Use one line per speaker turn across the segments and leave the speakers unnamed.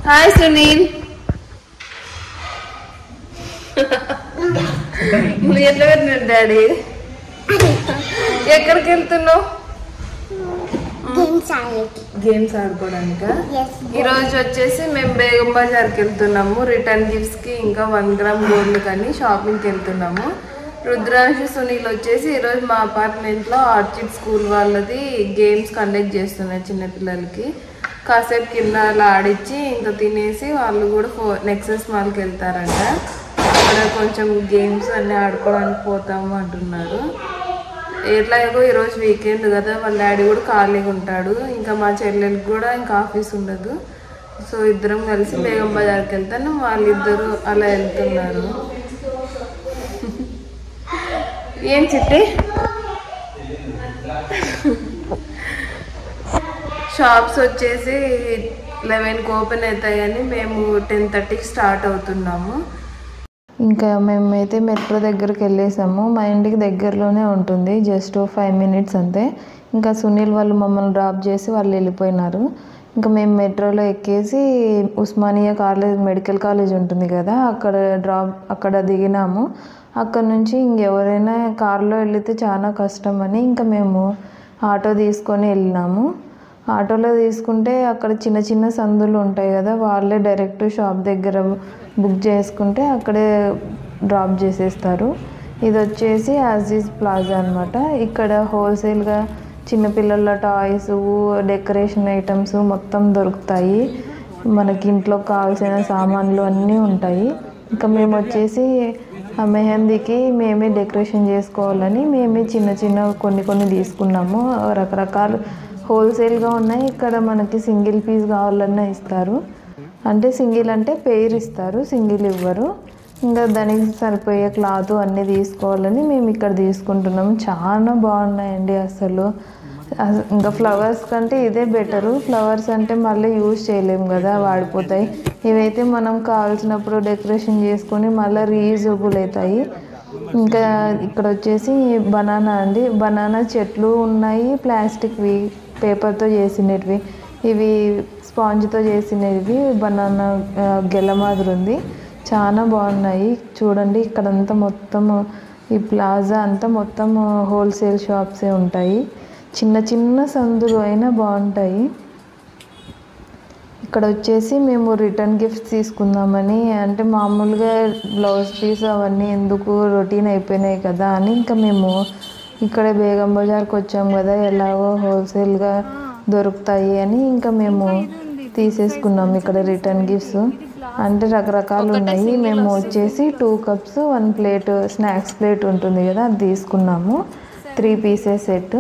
Hi Sunil. ఎట్లా పెట్టినాడు daddy? ఎక్కడికి వెళ్తున్నావు? గేమ్స్ ఆడుకోవడానికా? ఈరోజు వచ్చేసి మేము బేగం బజార్కి వెళ్తున్నాము. రిటర్న్ గిఫ్ట్స్ కి ఇంకా 1 గ్రామ్ గోల్డ్ కానీ షాపింగ్కి వెళ్తున్నాము. రుద్రాంశు సునీల్ వచ్చేసి ఈరోజు మా అపార్ట్మెంట్లో ఆర్చిడ్ స్కూల్ వాళ్ళది గేమ్స్ కండక్ట్ చేస్తున్నారు చిన్నపిల్లలకి. కాసేపు కింద అలా ఆడిచ్చి ఇంకా తినేసి వాళ్ళు కూడా నెక్సెస్ మాల్కి వెళ్తారంట. అక్కడ కొంచెం గేమ్స్ అన్నీ ఆడుకోవడానికి పోతాము అంటున్నారు. ఎట్లాగో ఈరోజు వీకెండ్ కదా, వాళ్ళ డాడీ కూడా ఖాళీగా ఉంటాడు. ఇంకా మా చెల్లెలకి కూడా ఇంకా ఆఫీస్ ఉండదు. సో ఇద్దరం కలిసి బేగం బజార్కి వెళ్తాను. వాళ్ళిద్దరు అలా వెళ్తున్నారు. ఏం చిట్టి? షాప్స్ వచ్చేసి 11కి ఓపెన్ అవుతాయని మేము 10:30కి స్టార్ట్ అవుతున్నాము. ఇంకా మేమైతే మెట్రో దగ్గరికి వెళ్ళేసాము. మా ఇంటికి దగ్గరలోనే ఉంటుంది, జస్ట్ 5 మినిట్స్ అంతే. ఇంకా సునీల్ వాళ్ళు మమ్మల్ని డ్రాప్ చేసి వాళ్ళు వెళ్ళిపోయినారు. ఇంకా మేము మెట్రోలో ఎక్కేసి ఉస్మానియా కాలేజ్, మెడికల్ కాలేజ్ ఉంటుంది కదా, అక్కడ దిగినాము. అక్కడ నుంచి ఇంకెవరైనా కార్లో వెళితే చాలా కష్టం అని ఇంకా మేము ఆటో తీసుకొని వెళ్ళినాము. ఆటోలో తీసుకుంటే అక్కడ చిన్న చిన్న సందులు ఉంటాయి కదా, వాళ్ళే డైరెక్ట్ షాప్ దగ్గర బుక్ చేసుకుంటే అక్కడే డ్రాప్ చేసేస్తారు. ఇది వచ్చేసి అజీజ్ ప్లాజా అనమాట. ఇక్కడ హోల్సేల్గా చిన్నపిల్లల టాయ్స్, డెకరేషన్ ఐటమ్స్ మొత్తం దొరుకుతాయి. మనకి ఇంట్లో కావాల్సిన సామాన్లు అన్నీ ఉంటాయి. ఇంకా మేము వచ్చేసి మెహందీకి మేమే డెకరేషన్ చేసుకోవాలని మేమే చిన్న కొన్ని తీసుకున్నాము. రకరకాలు హోల్సేల్గా ఉన్నాయి. ఇక్కడ మనకి సింగిల్ పీస్ కావాలన్నా ఇస్తారు. అంటే సింగిల్ అంటే పెయిర్ ఇస్తారు, సింగిల్ ఇవ్వరు. ఇంకా దానికి సరిపోయే క్లాత్ అన్నీ తీసుకోవాలని మేము ఇక్కడ తీసుకుంటున్నాము. చాలా బాగున్నాయండి అసలు. ఇంకా ఫ్లవర్స్ కంటే ఇదే బెటరు. ఫ్లవర్స్ అంటే మళ్ళీ యూజ్ చేయలేము కదా, వాడిపోతాయి. ఇవైతే మనం కావాల్సినప్పుడు డెకరేషన్ చేసుకొని మళ్ళీ రీయూజబుల్ అవుతాయి. ఇంకా ఇక్కడ వచ్చేసి బనానా అండి. బనానా చెట్లు ఉన్నాయి, ప్లాస్టిక్వి, పేపర్తో చేసినవి, ఇవి స్పాంజ్తో చేసినవి. బనానా గెల మాదిరి ఉంది, చాలా బాగున్నాయి. చూడండి ఇక్కడంతా మొత్తం ఈ ప్లాజా అంతా మొత్తం హోల్సేల్ షాప్సే ఉంటాయి. చిన్న సందులు అయినా బాగుంటాయి. ఇక్కడ వచ్చేసి మేము రిటర్న్ గిఫ్ట్స్ తీసుకుందామని, అంటే మామూలుగా బ్లౌజ్ పీస్ అవన్నీ ఎందుకు, రొటీన్ అయిపోయినాయి కదా అని ఇంకా మేము ఇక్కడ బేగం బజార్కి వచ్చాము కదా, ఎలాగో హోల్సేల్గా దొరుకుతాయి అని ఇంకా మేము తీసేసుకున్నాము ఇక్కడ రిటర్న్ గిఫ్ట్స్. అంటే రకరకాలు ఉన్నాయి. మేము వచ్చేసి 2 కప్స్ 1 ప్లేట్ స్నాక్స్ ప్లేట్ ఉంటుంది కదా, అది తీసుకున్నాము. 3 పీసెస్ సెట్.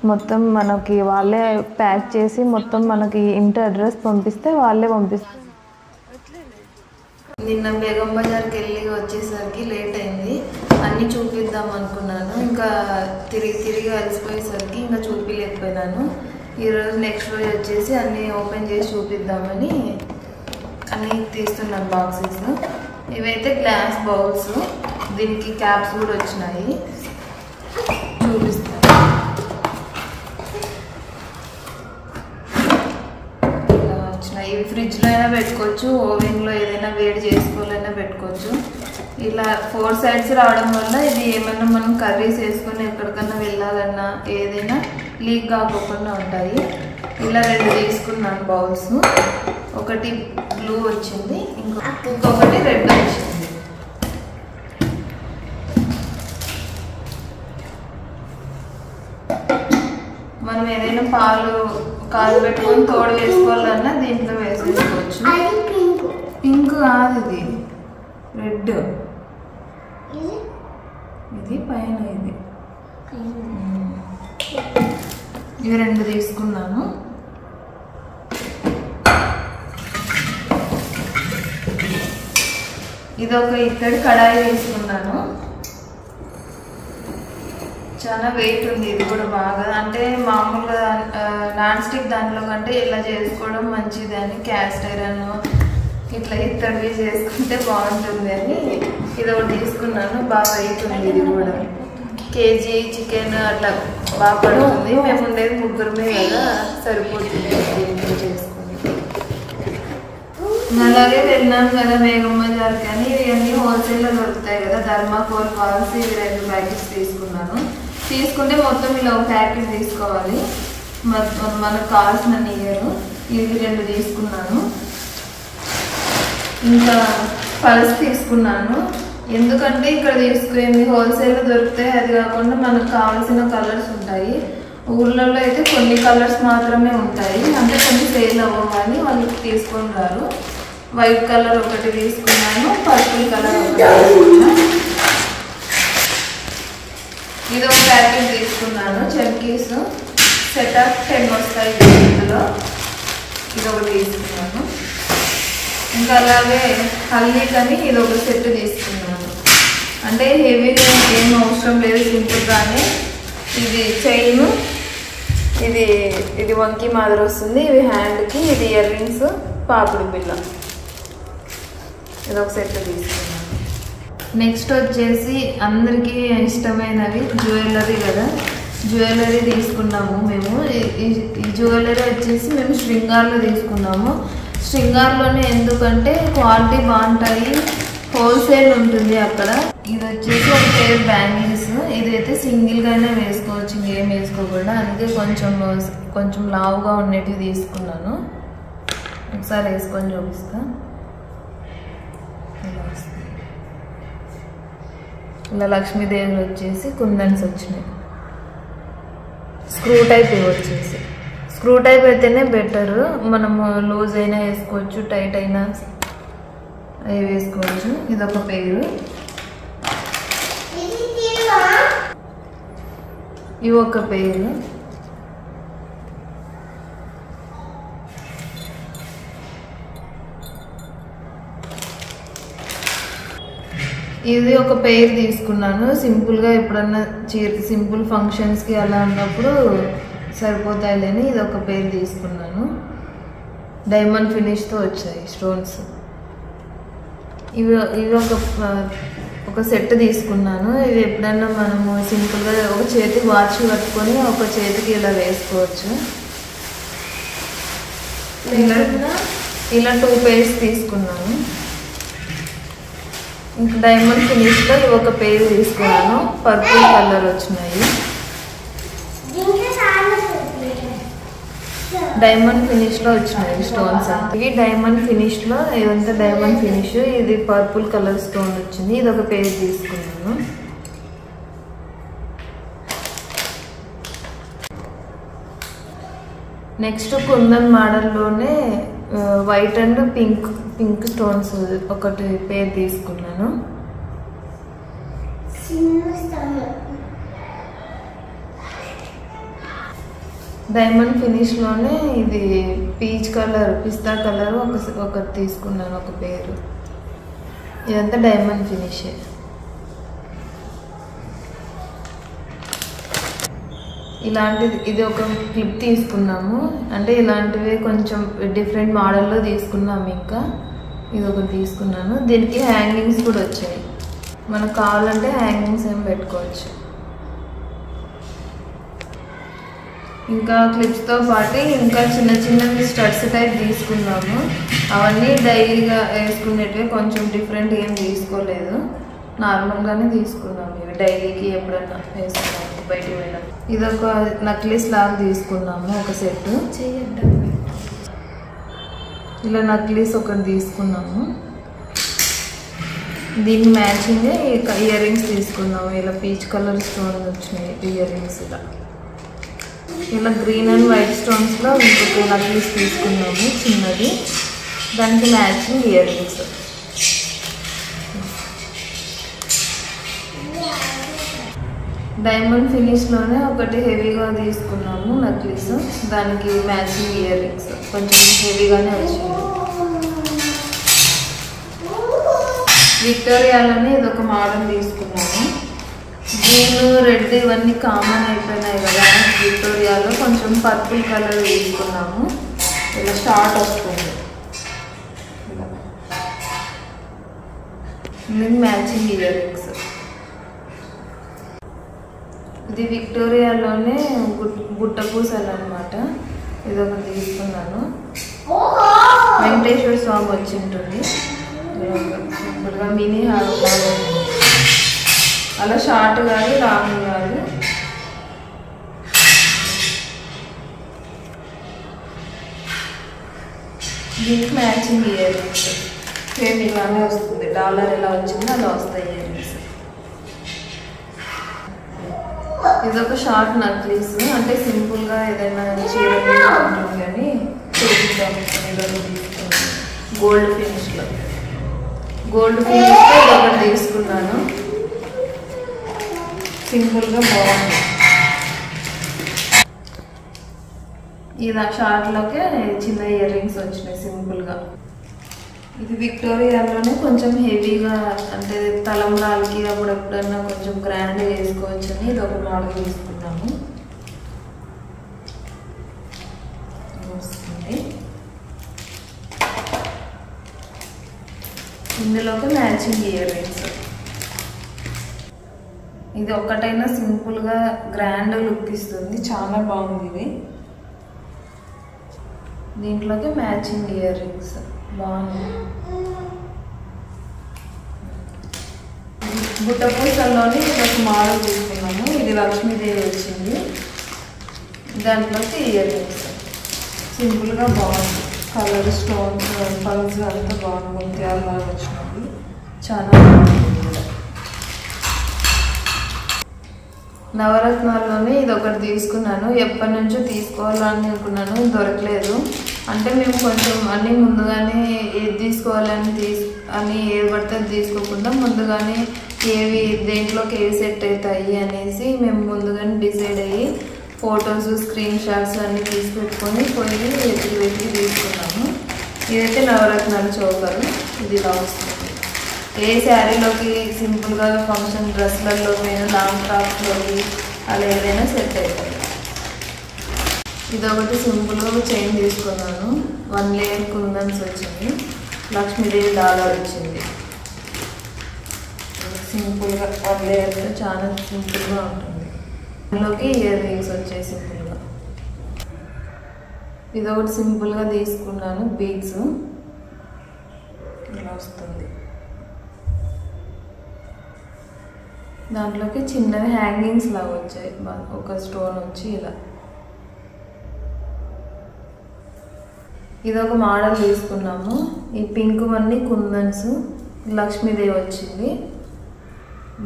మొత్తం మనకి వాళ్ళే ప్యాక్ చేసి మొత్తం మనకి ఇంటి అడ్రస్ పంపిస్తే వాళ్ళే పంపిస్తారు. నిన్న బేగం బజార్కి వెళ్ళి వచ్చేసరికి లేట్ అయింది. అన్నీ చూపిద్దాం అనుకున్నాను, ఇంకా తిరిగి అలసిపోయేసరికి ఇంకా చూపించలేకపోయినాను. ఈరోజు నెక్స్ట్ రోజు వచ్చేసి అన్నీ ఓపెన్ చేసి చూపిద్దామని అన్నీ తీస్తున్నాను బాక్సెస్. ఇవైతే గ్లాస్ బౌల్స్, దీనికి క్యాప్స్ కూడా వచ్చినాయి, చూపిస్తాను. ఇవి ఫ్రిడ్జ్లో అయినా పెట్టుకోవచ్చు, ఓవెన్లో ఏదైనా వేడి చేసుకోవాలైనా పెట్టుకోవచ్చు. ఇలా 4 సైడ్స్ రావడం వల్ల ఇది ఏమన్నా మనం కర్రీస్ వేసుకొని ఎక్కడికన్నా వెళ్ళాలన్నా ఏదైనా లీక్ కాకుండా ఉంటాయి. ఇలా 2 తీసుకున్నాను బౌల్స్. ఒకటి బ్లూ వచ్చింది, ఇంకొకటి రెడ్ వచ్చింది. మనం ఏదైనా పాలు కాగబెట్టుకొని తోడు వేసుకోవాలన్నా దీంట్లో వేసేసుకోవచ్చు. పింక్ కాదు, ఇది రెడ్. ఇది పైన, ఇవి 2 తీసుకున్నాను. ఇది ఒక ఇత్తడి కడాయి తీసుకున్నాను. చాలా వెయిట్ ఉంది, ఇది కూడా బాగా. అంటే మామూలుగా నాన్ స్టిక్ దాంట్లో కంటే ఇలా చేసుకోవడం మంచిది అని, క్యాస్ట్ ఐరన్ ఇట్లా ఇత్తడివి చేసుకుంటే బాగుంటుంది అని ఇది ఒకటి తీసుకున్నాను. బాగా వెయిట్ ఉంది. ఇది కూడా కేజీ చికెన్ అట్లా బాగా పడుతుంది. మేము ఉండేది 3 కదా, సరిపోతుంది చేసుకుంటే. అలాగే వెళ్ళాం కదా మేఘమ్మ జార్కి అని ఇవన్నీ హోల్సేల్లో దొరుకుతాయి కదా. ధర్మాకోల్ కాల్స్ ఇవి 2 ప్యాకెట్స్ తీసుకున్నాను. తీసుకుంటే మొత్తం ఇలా ఒక ప్యాకెట్ తీసుకోవాలి. మనకు కావాల్సిన నీరు ఇవి 2 తీసుకున్నాను. ఇంకా పల్స్ తీసుకున్నాను. ఎందుకంటే ఇక్కడ తీసుకునేది హోల్సేల్లో దొరుకుతాయి. అది కాకుండా మనకు కావాల్సిన కలర్స్ ఉంటాయి. ఊర్లలో అయితే కొన్ని కలర్స్ మాత్రమే ఉంటాయి, అంటే కొన్ని సేల్ అవ్వవు కానీ వాళ్ళు తీసుకొని రారు. వైట్ కలర్ ఒకటి తీసుకున్నాను, పర్పుల్ కలర్ ఒకటి తీసుకున్నాను. ఇది ఒక ప్యాకెట్ తీసుకున్నాను. చమ్కీస్ సెట్ ఆఫ్ 10 వస్తాయి ఇందులో. ఇది ఒకటి తీసుకున్నాను. ఇంకా అలాగే హల్దీకని ఇది ఒక సెట్ తీసుకున్నాను. అంటే హెవీగా ఏం అవసరం లేదు, సింపుల్గానే. ఇది చైన్, ఇది వంకి మాదిరి వస్తుంది. ఇవి హ్యాండ్కి, ఇది ఇయర్ రింగ్స్, పాపిడి బిళ్ళ. ఇది ఒక సెట్ తీసుకున్నాను. నెక్స్ట్ వచ్చేసి అందరికీ ఇష్టమైనవి జ్యువెలరీ కదా. జ్యువెలరీ తీసుకున్నాము మేము. ఈ జ్యువెలరీ వచ్చేసి మేము శృంగార్లో తీసుకున్నాము. శృంగార్లోనే ఎందుకంటే క్వాలిటీ బాగుంటాయి, హోల్సేల్ ఉంటుంది అక్కడ. ఇది వచ్చేసి ఒక పేర్ బ్యాంగిల్స్. ఇదైతే సింగిల్గానే వేసుకోవచ్చు, ఇంకేం వేసుకోకుండా. అందుకే కొంచెం లావుగా ఉన్నట్టు తీసుకున్నాను. ఒకసారి వేసుకొని చూపిస్తా. ఇలా లక్ష్మీదేవి వచ్చేసి కుందన్స్ వచ్చినాయి. స్క్రూ టైప్ వచ్చేసి స్క్రూ టైప్ అయితేనే బెటర్. మనము లూజ్ అయినా వేసుకోవచ్చు, టైట్ అయినా అవి వేసుకోవచ్చు. ఇదొక పేరు. ఇవి ఒక పేరు. ఇది ఒక పేరు తీసుకున్నాను. సింపుల్గా ఎప్పుడన్నా సింపుల్ ఫంక్షన్స్కి అలా ఉన్నప్పుడు సరిపోతాయిలేని ఇది ఒక పేరు తీసుకున్నాను. డైమండ్ ఫినిష్తో వచ్చాయి స్టోన్స్. ఇవి ఒక సెట్ తీసుకున్నాను. ఇవి ఎప్పుడన్నా మనము సింపుల్గా ఒక చేతికి వాచ్ కట్టుకొని ఒక చేతికి ఇలా వేసుకోవచ్చు. ఇలా 2 పేర్స్ తీసుకున్నాను. ఇంకా డైమండ్ ఫినిష్లో ఇవి ఒక పేరు తీసుకున్నాను. పర్పుల్ కలర్ వచ్చినాయి. డైమండ్ ఫినిష్లో వచ్చినాయి స్టోన్స్. ఇవి డైమండ్ ఫినిష్లో, ఇదంతా డైమండ్ ఫినిష్. ఇది పర్పుల్ కలర్ స్టోన్ వచ్చింది. ఇది ఒక పేరు తీసుకున్నాను. నెక్స్ట్ కుందన్ మోడల్లోనే వైట్ అండ్ పింక్ స్టోన్స్ ఒకటి పేరు తీసుకున్నాను. డైమండ్ ఫినిష్లోనే ఇది పీచ్ కలర్, పిస్తా కలర్ ఒకటి తీసుకున్నాను, ఒక పేరు. ఇదంతా డైమండ్ ఫినిషే. ఇది ఒక క్లిప్ తీసుకున్నాము. అంటే ఇలాంటివి కొంచెం డిఫరెంట్ మోడల్లో తీసుకున్నాము. ఇంకా ఇది ఒకటి తీసుకున్నాను. దీనికి హ్యాంగింగ్స్ కూడా వచ్చాయి. మనకు కావాలంటే హ్యాంగింగ్స్ ఏం పెట్టుకోవచ్చు. ఇంకా క్లిప్స్తో పాటు ఇంకా చిన్నవి స్టడ్స్ టైప్ తీసుకున్నాము. అవన్నీ డైలీగా వేసుకునేటివి, కొంచెం డిఫరెంట్ ఏం తీసుకోలేదు, నార్మల్గానే తీసుకున్నాము. ఇవి డైలీకి ఎప్పుడన్నా వేసుకున్నాము బయటికి వెళ్ళాం. ఇదొక నక్లీస్ లాగా తీసుకున్నాము, ఒక సెట్. ఇలా నక్లీస్ ఒకటి తీసుకున్నాము. దీనికి మ్యాచింగ్ ఇయర్ రింగ్స్ తీసుకున్నాము. ఇలా పీచ్ కలర్ స్టోన్ వచ్చినాయి ఇయర్ రింగ్స్. ఇలా గ్రీన్ అండ్ వైట్ స్టోన్స్లో ఇంకొక నక్లీస్ తీసుకున్నాము చిన్నది. దానికి మ్యాచింగ్ ఇయర్ రింగ్స్. డైమండ్ ఫినిష్లోనే ఒకటి హెవీగా తీసుకున్నాము నక్లీస్. దానికి మ్యాచింగ్ ఇయర్ రింగ్స్ కొంచెం హెవీగానే వచ్చింది. విక్టోరియాలోనే ఇదొక మోడల్ తీసుకున్నాము. గ్రీన్, రెడ్ ఇవన్నీ కామన్ అయిపోయినాయి కదా. విక్టోరియాలో కొంచెం పర్పుల్ కలర్ తీసుకున్నాము. ఇలా షార్ట్ వస్తుంది. Matching ear rings. ఇది విక్టోరియాలోనే గుట్ట పూసలు అనమాట. ఇది ఒకటి తీసుకున్నాను. వెంకటేశ్వర స్వామి వచ్చి ఉంటుంది. సింపుల్గా మినీ హారం లాగా ఉంటుంది. అలా షార్ట్ కాదు, లాంగ్ కాదు. దీనికి మ్యాచింగ్ ఇయర్ రింగ్స్ సేమ్ ఇలానే వస్తుంది. డాలర్ ఎలా వచ్చిందో అలా వస్తాయి ఇయర్ రింగ్స్. ఇదొక షార్ట్ నక్లీస్, అంటే సింపుల్గా ఏదైనా చీర ఉంటుంది కానీ గోల్డ్ ఫినిష్లో ఇదొకటి తీసుకున్నాను. సింపుల్గా బాగుంది. ఇది షార్ట్లోకే చిన్న ఇయర్ రింగ్స్ వచ్చినాయి సింపుల్గా. ఇది విక్టోరియాలోనే కొంచెం హెవీగా, అంటే తలంబ్రాలకి అప్పుడు ఎప్పుడన్నా కొంచెం గ్రాండ్గా వేసుకోవచ్చు అని ఇది ఒక మోడల్ తీసుకున్నాము. వస్తుంది. ఇందులోకి మ్యాచింగ్ ఇయర్ రింగ్స్. ఇది ఒక్కటైనా సింపుల్గా గ్రాండ్ లుక్ ఇస్తుంది, చాలా బాగుంది ఇది. దీంట్లోకి మ్యాచింగ్ ఇయర్ రింగ్స్ బాగుంది. బుట్టపూసల్లోని ఒక మోడల్ తీసుకున్నాము. ఇది లక్ష్మీదేవి వచ్చింది. దాంట్లోకి ఇయర్ రింగ్స్ సింపుల్గా బాగుంది. కలర్ స్టోన్స్ పల్స్ అంతా బాగుంది. ముత్యాలు బాగా వచ్చినవి, చాలా బాగుంది. నవరత్నాల్లోనే ఇది ఒకటి తీసుకున్నాను. ఎప్పటి నుంచో తీసుకోవాలని అనుకున్నాను, దొరకలేదు. అంటే మేము కొంచెం అన్నీ ముందుగానే ఏది తీసుకోవాలని ఏది పడితే తీసుకోకుండా ముందుగానే దేంట్లోకి ఏవి సెట్ అవుతాయి అనేసి మేము ముందుగానే డిసైడ్ అయ్యి ఫొటోస్ స్క్రీన్ షాట్స్ అన్నీ తీసి పెట్టుకొని వెతికి తీసుకున్నాము. ఇదైతే నవరత్నాల చౌకరు. ఇది ఇలా వస్తుంది. ఏ శారీలోకి సింపుల్గా ఫంక్షన్ డ్రెస్లలో లాంగ్ ఫ్రాక్స్లోకి అలా ఏదైనా సెట్ అవుతుంది. ఇదొకటి సింపుల్గా చైన్ తీసుకున్నాను. 1 లేయర్ కుందన్స్ వచ్చింది. లక్ష్మీదేవి డాలర్ వచ్చింది. సింపుల్గా 1 లేయర్తో చాలా సింపుల్గా ఉంటుంది. అందులోకి ఇయర్ రింగ్స్ వచ్చాయి సింపుల్గా. ఇదొకటి సింపుల్గా తీసుకున్నాను. బీడ్స్ ఇలా వస్తుంది. దాంట్లోకి చిన్నవి హ్యాంగింగ్స్ లాగా వచ్చాయి. ఒక స్టోన్ వచ్చి ఇలా. ఇదొక మోడల్ తీసుకున్నాము. ఈ పింక్ అన్నీ కుందన్స్, లక్ష్మీదేవి వచ్చింది.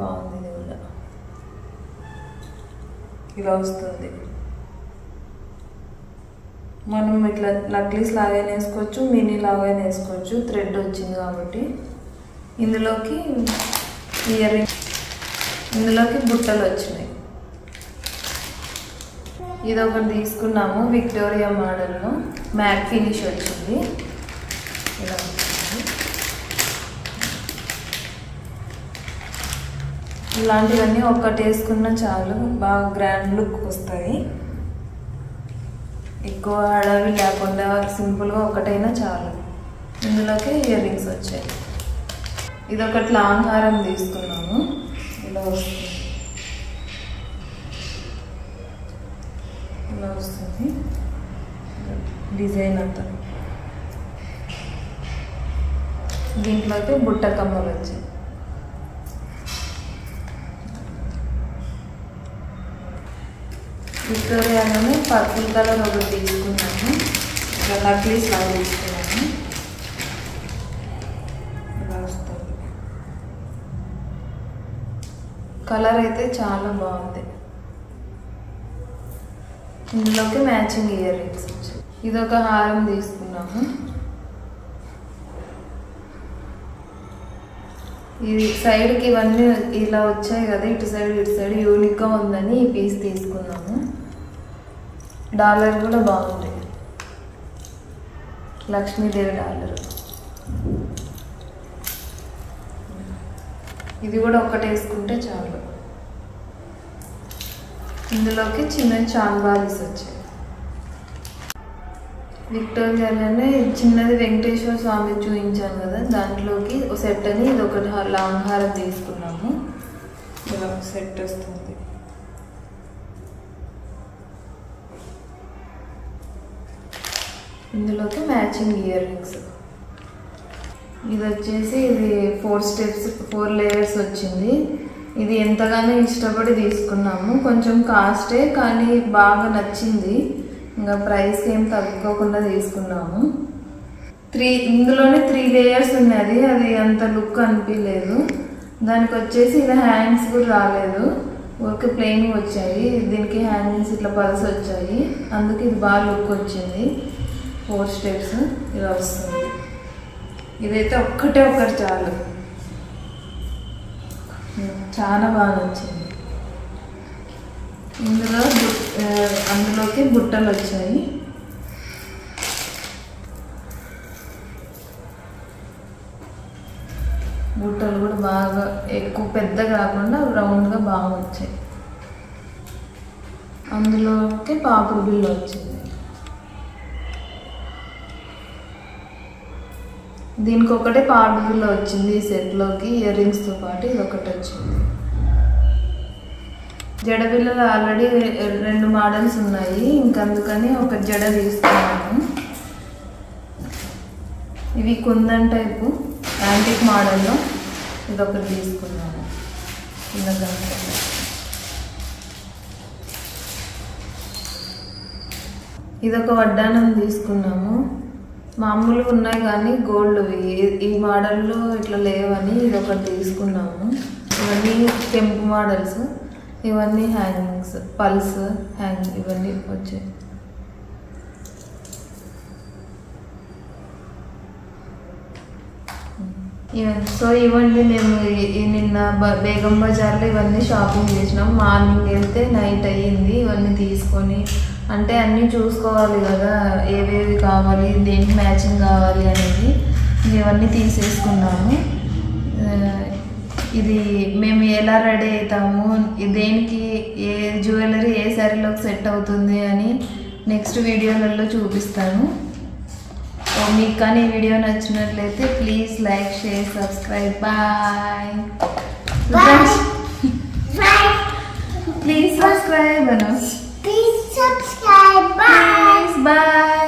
బాగుంది. ఇది కూడా ఇలా వస్తుంది. మనం ఇట్లా నక్లీస్ లాగా వేసుకోవచ్చు, మినీ లాగా వేసుకోవచ్చు. థ్రెడ్ వచ్చింది కాబట్టి. ఇందులోకి ఇయర్ రింగ్, ఇందులోకి బుట్టలు వచ్చినాయి. ఇది ఒకటి తీసుకున్నాము. విక్టోరియా మోడల్లో మ్యాట్ ఫినిష్ వచ్చింది. ఇలా వచ్చింది. ఇలాంటివన్నీ ఒక్కటి వేసుకున్నా చాలు, బాగా గ్రాండ్ లుక్ వస్తాయి. ఎక్కువ హడావి లేకుండా సింపుల్గా ఒకటైనా చాలు. ఇందులోకి ఇయర్ రింగ్స్ వచ్చాయి. ఇది ఒకటి లాంగ్ హారం తీసుకున్నాము. ఇలా వస్తుంది. ఇలా వస్తుంది డిజైన్ అంతా. దీంట్లోకి బుట్ట కమ్మలు వచ్చాయి. విక్టోరియాలోనే పర్పుల్ కలర్ ఒకటి తీసుకున్నాను. ఇలా నక్లీస్ లాగా తీసుకున్నాను. ఇలా వస్తుంది. కలర్ అయితే చాలా బాగుంది. ఇందులోకి మ్యాచింగ్ ఇయర్ రింగ్స్ వచ్చాయి. ఇదొక హారం తీసుకున్నాము. ఇది సైడ్కి ఇవన్నీ ఇలా వచ్చాయి కదా, ఇటు సైడ్ యూనిక్గా ఉందని ఈ పీస్ తీసుకున్నాము. డాలర్ కూడా బాగుంది. లక్ష్మీదేవి డాలర్. ఇది కూడా ఒకటి వేసుకుంటే చాలు. ఇందులోకి చిన్న చాంబాలీస్ వచ్చాయి. విక్టోరియాలోనే చిన్నది వెంకటేశ్వర స్వామి చూపించాను కదా, దాంట్లోకి ఒక సెట్ అని ఇది ఒకటి లాంగ్ హారం తీసుకున్నాము. ఇలా సెట్ వస్తుంది. ఇందులోకి మ్యాచింగ్ ఇయర్ రింగ్స్. ఇది వచ్చేసి ఇది 4 స్టెప్స్ 4 లేయర్స్ వచ్చింది. ఇది ఎంతగానో ఇష్టపడి తీసుకున్నాము. కొంచెం కాస్టే కానీ బాగా నచ్చింది. ఇంకా ప్రైస్కి ఏం తగ్గుకోకుండా తీసుకున్నాము. ఇందులోనే 3 లేయర్స్ ఉన్నది. అది అంత లుక్ అనిపించలేదు. దానికి వచ్చేసి ఇలా హ్యాండ్స్ కూడా రాలేదు, ఊరికే ప్లెయిన్ వచ్చాయి. దీనికి హ్యాంగింగ్స్ ఇట్లా పల్స్ వచ్చాయి, అందుకే ఇది బాగా లుక్ వచ్చింది. 4 స్టెప్స్ ఇలా వస్తుంది. ఇదైతే ఒకటి చాలు, చాలా బాగా నచ్చింది. అందులోకి బుట్టలు వచ్చాయి. బుట్టలు కూడా బాగా ఎక్కువ పెద్ద కాకుండా రౌండ్గా బాగా వచ్చాయి. అందులోకి పాపుడు బిల్లు వచ్చింది. దీనికి ఒకటే పాపుడు బిల్లు వచ్చింది. ఈ సెట్లోకి ఇయర్ రింగ్స్తో పాటు ఇది ఒకటి వచ్చింది. జడ బిళ్ళలు ఆల్రెడీ 2 మోడల్స్ ఉన్నాయి, ఇంకందుకని ఒక జడ తీసుకున్నాను. ఇవి కుందన్ టైపు యాంటిక్ మోడల్లో ఇదొకటి తీసుకున్నాను. ఇదొక వడ్డానం తీసుకున్నాము. మామూలుగా ఉన్నాయి కానీ గోల్డ్వి, ఈ మోడల్లో ఇట్లా లేవని ఇదొకటి తీసుకున్నాము. ఇవన్నీ కెంపు మోడల్స్, ఇవన్నీ హ్యాంగింగ్స్, పల్స్ హ్యాంగింగ్ ఇవన్నీ వచ్చాయి. సో ఇవన్నీ మేము నిన్న బేగం బజార్లో ఇవన్నీ షాపింగ్ చేసినాం. మార్నింగ్ వెళ్తే నైట్ అయ్యింది ఇవన్నీ తీసుకొని. అంటే అన్నీ చూసుకోవాలి కదా, ఏవేవి కావాలి, దేనికి మ్యాచింగ్ కావాలి అనేది. ఇవన్నీ తీసేసుకున్నాము. ఇది మేము ఎలా రెడీ అవుతాము, దేనికి ఏ జ్యువెలరీ ఏ శారీలోకి సెట్ అవుతుంది అని నెక్స్ట్ వీడియోలలో చూపిస్తాను. మీకు కానీ ఈ వీడియో నచ్చినట్లయితే please like, share, subscribe. Bye. Please subscribe.
Please subscribe. Bye.
Bye.